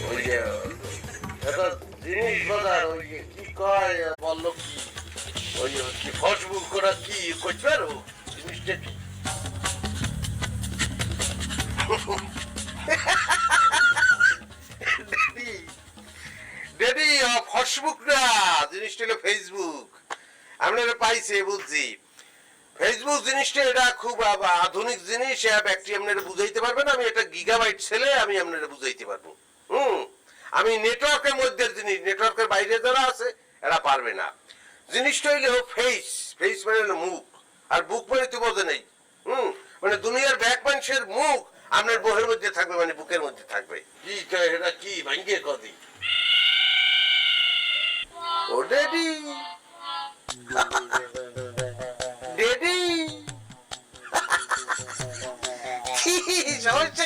ওই যে একটা জিনিস বাজার ওই যে কি কয় বললো কি ওই কি ফেসবুক করা কি করতে পারো জিনিসটা কি ডেডি ফেসবুক না জিনিসটা হলো ফেসবুক আপনারা পাইছে বুঝছি ফেসবুক জিনিসটা এটা খুব আধুনিক জিনিস ব্যক্তি আপনারা বুঝাইতে পারবেন আমি এটা গিগাবাইট ছেলে আমি আপনারা বুঝাইতে পারবো আমি নেটওয়ার্কের মধ্যে জিনিস নেটওয়ার্কের বাইরে যারা আছে এরা পারবে না জিনিসটা হইলে ফেস ফেস মানে হলো মুখ আর বুক মানে তো বোঝে নেই মানে দুনিয়ার ব্যাক মানুষের মুখ আপনার বহের মধ্যে থাকবে মানে বুকের মধ্যে থাকবে কি এটা কি ভাঙ্গিয়ে কদি ও ডেডি ডেডি সমস্যা